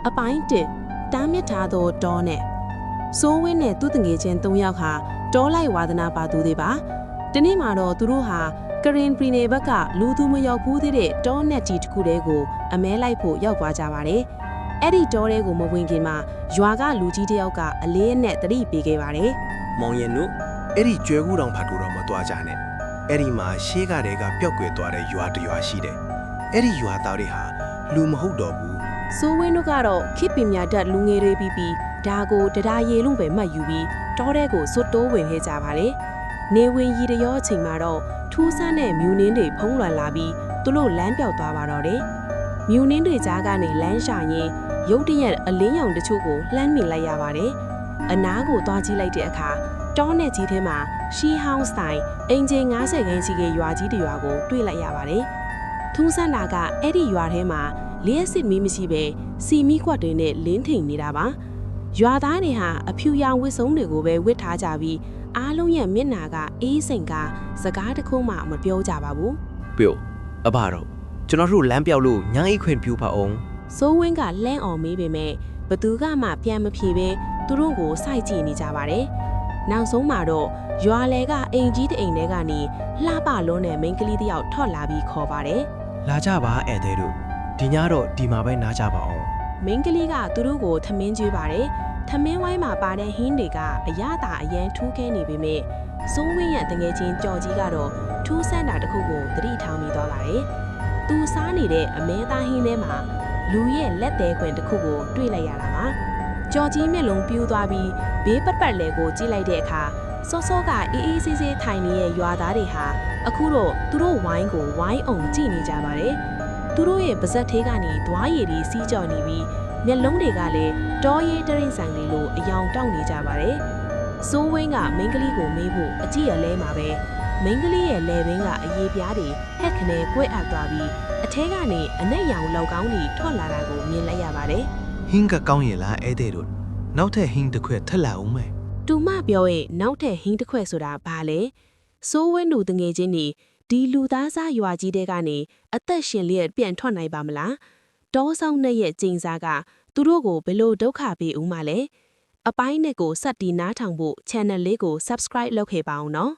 အပိုင်း1တားမြစ်ထားသောတောနဲ့စိုးဝင်းနဲ့သူ့တငယ်ချင်း3ယောက်ဟာတောလိုက်ဝါသနာပါသူတွေပါဒီနေ့မှာတော့သူတို့ဟာကရင်ပြည်နယ်ဘက်ကလူသူမရောက်ဘူးသေးတဲ့တောနဲ့ကြီးတစ်ခုတည်းကိုအမဲလိုက်ဖို့ရောက်သွားကြပါတယ်အဲ့ဒီတောထဲကိုမဝင်ခင်မှာရွာကလူကြီးတယောက်ကအလေးအနက်တတိပေးခဲ့ပါတယ်မောင်ရင်တို့အဲ့ဒီကျွဲကူတောင်ဖတ်တူတော့မသွားကြနဲ့အဲ့ဒီမှာရှေးကတည်းကပျောက်ကွယ်သွားတဲ့ရွာတစ်ရွာရှိတယ်အဲ့ဒီရွာသားတွေဟာလူမဟုတ်တော့ဘူးစိုးဝင်းတို့ကတော့ခိပညာတတ်လူငယ်တွေပြီးဒါကိုတရားရည်လို့ပဲမှတ်ယူပြီးတောထဲကိုစွတ်တိုးဝင်ခဲ့ကြပါတယ်နေဝင်ရီတရောအချိန်မှာတော့ထူးဆန်းတဲ့မြူနင်းတွေဖုံးလွှမ်းလာပြီးသူတို့လမ်းပြောက်သွားပါတော့တယ်မြူနင်းတွေကြားကနေလမ်းရှာရင်းရုတ်တရက်အလင်းရောင်တချို့ကိုလှမ်းမိလိုက်ရပါတယ်အနားကိုသွားကြည့်လိုက်တဲ့အခါတောနဲ့ကြီးထဲမှာရှီဟောင်းစတိုင်အင်ဂျင်90ခန်းရှိတဲ့ရွာကြီးတစ်ရွာကိုတွေ့လိုက်ရပါတယ်ထူးဆန်းတာကအဲ့ဒီရွာထဲမှာလျှက်စစ်မီးမရှိပဲစီမီခွက်တွေနဲ့လင်းထိန်နေတာပါရွာသားတွေဟာအဖြူရောင်ဝတ်စုံတွေကိုပဲဝတ်ထားကြပြီးအားလုံးရဲ့မျက်နှာကအေးစိမ်ကစကားတခုမှမပြောကြပါဘူးပြို့အဘတော့ကျွန်တော်တို့လမ်းပြောက်လို့ညအိခွင့်ပြူပါအောင်စိုးဝင်းကလှမ်းအောင်မေးပေမဲ့ဘသူကမှပြန်မဖြေပဲသူတို့ကိုစိုက်ကြည့်နေကြပါတယ်နောက်ဆုံးမှာတော့ရွာလေကအိမ်ကြီးတအိမ်ထဲကနေလှပလုံးနဲ့မိန်းကလေးတယောက်ထွက်လာပြီးခေါ်ပါတယ်လာကြပါဧည့်သည်တို့ဒီညတော့ဒီမှာပဲနားကြပါအောင်မိန်းကလေးကသူတို့ကိုထမင်းကျွေးပါတယ်ထမင်းဝိုင်းမှာပါတဲ့ဟင်းတွေကအရသာအရန်ထူးခဲနေပေမဲ့စိုးဝင်းရဲ့တငယ်ချင်းကြော်ကြီးကတော့ထူးဆန်းတာတစ်ခုကိုသတိထားမိသွားပါတယ်သူစားနေတဲ့အမဲသားဟင်းထဲမှာလူရဲ့လက်သေးခွင်တစ်ခုကိုတွေ့လိုက်ရတာပါကြော်ကြီးမျက်လုံးပြူးသွားပြီးဘေးပတ်ပတ်လဲကိုကြည့်လိုက်တဲ့အခါစောစောကအေးအေးဆေးဆေးထိုင်နေတဲ့ရွာသားတွေဟာအခုတော့သူတို့ဝိုင်းကိုဝိုင်းအောင်ကြည့်နေကြပါတယ်သူတို့ရဲ့ပါဇက်သေးကနေဓွားရည်တွေစီးကြော်နေပြီးမျက်လုံးတွေကလည်းတောရဲတရင်ဆိုင်လေးလိုအယောင်တောက်နေကြပါတယ်စိုးဝင်းကမိန်းကလေးကိုမေးဖို့အကြည့်ရလဲမှာပဲမိန်းကလေးရဲ့လယ်ဘင်းကအရေးပြားတွေဟက်ခနဲကွဲအပ်သွားပြီးအထဲကနေအနက်ရောင်လောက်ကောင်းတွေထွက်လာတာကိုမြင်လိုက်ရပါတယ်ဟင်းကကောင်းရလားဧည့်သည်တို့နောက်ထပ်ဟင်းတစ်ခွက်ထက်လာအောင်မယ်တူမပြောရဲ့နောက်ထပ်ဟင်းတစ်ခွက်ဆိုတာဘာလဲစိုးဝင်းတို့တငယ်ချင်းဒီလူသားစားရွာကြီးတဲကနေအသက်ရှင်လျက်ပြန်ထွက်နိုင်ပါမလားတောဆောင်နဲ့ရဲ့ကျင်းစားကသူတို့ကိုဘယ်လိုဒုက္ခပေးဦးမလဲအပိုင်းနဲ့ကိုစက်တီနားထောင်ဖို့ channel လေးကို subscribe လုပ်ခဲ့ပါအောင်နော်